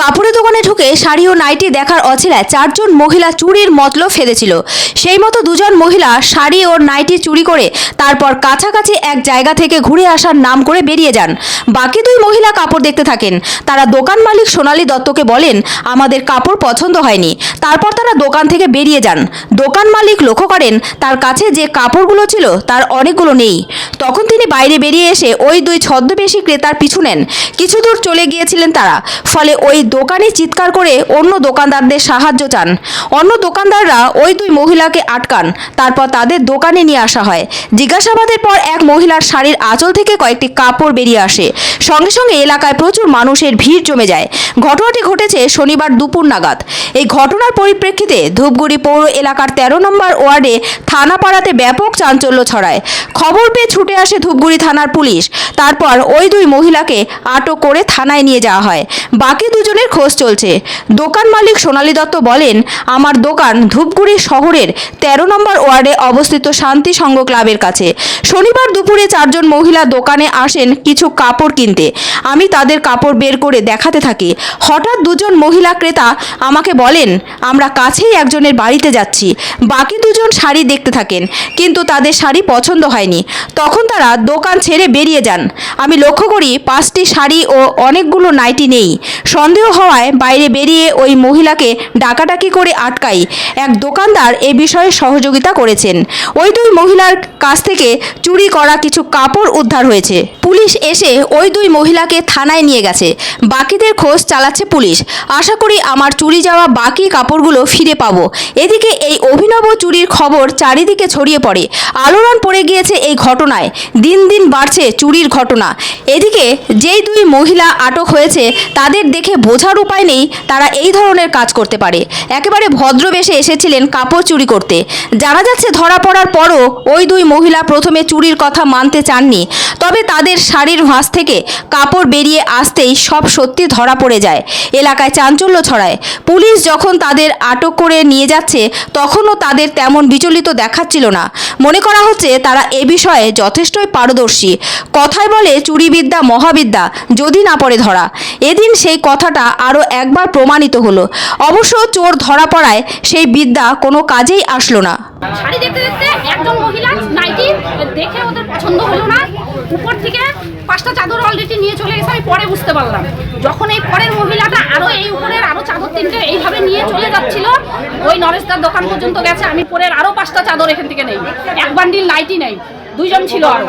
কাপড়ের দোকানে ঢুকে শাড়ি ও নাইটি দেখার অছিলায় চারজন মহিলা চুরির মতলব ফেলেছিল। সেই মতো দুজন মহিলা শাড়ি ও নাইটি চুরি করে তারপর কাছাকাছি এক জায়গা থেকে ঘুরে আসার নাম করে বেরিয়ে যান। বাকি দুই মহিলা কাপড় দেখতে থাকেন। তারা দোকান মালিক সোনালী দত্তকে বলেন, আমাদের কাপড় পছন্দ হয়নি। তারপর তারা দোকান থেকে বেরিয়ে যান। দোকান মালিক লক্ষ্য করেন তার কাছে যে কাপড়গুলো ছিল তার অনেকগুলো নেই। তখন তিনি বাইরে বেরিয়ে এসে ওই দুই ছদ্মবেশী ক্রেতার পিছু নেন। কিছু দূর চলে গিয়েছিলেন তারা, ফলে ওই দোকানে চিৎকার করে অন্য দোকানদারদের সাহায্য চান। অন্য দোকানদাররা ওই দুই মহিলাকে আটকান। তারপর তাদের দোকানে নিয়ে আসা হয়। জিজ্ঞাসাবাদের পর এক মহিলার শাড়ির আঁচল থেকে কয়েকটি কাপড় বেরিয়ে আসে। সঙ্গে সঙ্গে এলাকায় প্রচুর মানুষের ভিড় জমে যায়। ঘটনাটি ঘটেছে শনিবার দুপুর নাগাদ। এই ঘটনার পরিপ্রেক্ষিতে ধূপগুড়ি পৌর এলাকার 13 নম্বর ওয়ার্ডে থানাপাড়াতে ব্যাপক চাঞ্চল্য ছড়ায়। খবর পেয়ে ছুটে আসে ধূপগুড়ি থানার পুলিশ। তারপর ওই দুই মহিলাকে আটক করে থানায় নিয়ে যাওয়া হয়। বাকি দুজনের খোঁজ চলছে। দোকান মালিক সোনালী দত্ত বলেন, আমার দোকান ধূপগুড়ি শহরের 13 নম্বর ওয়ার্ডে অবস্থিত শান্তি সংঘ ক্লাবের কাছে। শনিবার দুপুরে চারজন মহিলা দোকানে আসেন কিছু কাপড় কিনতে। আমি তাদের কাপড় বের করে দেখাতে থাকি। হঠাৎ দুজন মহিলা ক্রেতা আমাকে বলেন, আমরা কাছেই একজনের বাড়িতে যাচ্ছি। বাকি দুজন শাড়ি দেখতে থাকেন, কিন্তু তাদের শাড়ি পছন্দ হয়নি। তখন তারা দোকান ছেড়ে বেরিয়ে যান। আমি লক্ষ্য করি 5টি শাড়ি ও অনেকগুলো নাইটি নেই। সন্দেহ হওয়ায় বাইরে বেরিয়ে ওই মহিলাকে ডাকাডাকি করে আটকাই। এক দোকানদার এ বিষয়ে সহযোগিতা করেছেন। ওই দুই মহিলার কাছ থেকে চুরি করা কিছু কাপড় উদ্ধার হয়েছে। পুলিশ এসে ওই দুই মহিলাকে থানায় নিয়ে গেছে। বাকিদের খোঁজ চালাচ্ছে পুলিশ। আশা করি আমার চুরি যাওয়া বাকি কাপড়গুলো ফিরে পাবো। এদিকে এই অভিনব চুরির খবর চারিদিকে ছড়িয়ে পড়ে। আলোড়ন পড়ে গিয়েছে এই ঘটনায়। দিন দিন বাড়ছে চুরির ঘটনা। এদিকে যেই দুই মহিলা আটক হয়েছে তাদের দেখে বোঝার উপায় নেই তারা এই ধরনের কাজ করতে পারে। একেবারে ভদ্রবেশে এসেছিলেন কাপড় চুরি করতে। জানা যাচ্ছে ধরা পড়ার পরও ওই দুই মহিলা প্রথমে চুরির কথা মানতে চাননি। তবে তাদের শাড়ির ভাঁজ থেকে কাপড় বেরিয়ে আসতেই সব সত্যি ধরা পড়ে যায়। এলাকায় চাঞ্চল্য ছড়ায়। পুলিশ যখন তাদের আটক করে নিয়ে যাচ্ছে তখনও তাদের তেমন বিচলিত দেখাচ্ছিল না। মনে করা হচ্ছে তারা এ বিষয়ে যথেষ্টই পারদর্শী। কথায় বলে চুরিবিদ্যা মহাবিদ্যা, যদি না পড়ে ধরা। এদিন সেই কথাটা আরও একবার প্রমাণিত হলো। অবশ্য চোর ধরা পড়ায় সেই বিদ্যা কোনো কাজেই আসলো না। শাড়ি দেখতে দেখতে একজন মহিলা নাইটি দেখে ওদের পছন্দ হলো না, উপর থেকে 5টা চাদর অলরেডি নিয়ে চলে গেছে। আমি পরে বুঝতে পারলাম, যখন এই পরের মহিলাটা আরো এই উপরের আরো চাদর 3টে এইভাবে নিয়ে চলে যাচ্ছিল, ওই নরেশদার দোকান পর্যন্ত গেছে। আমি পরের আরো 5টা চাদর এখান থেকে নেই, এক বান্ডিল নাইটি নেই, দুইজন ছিল আরো।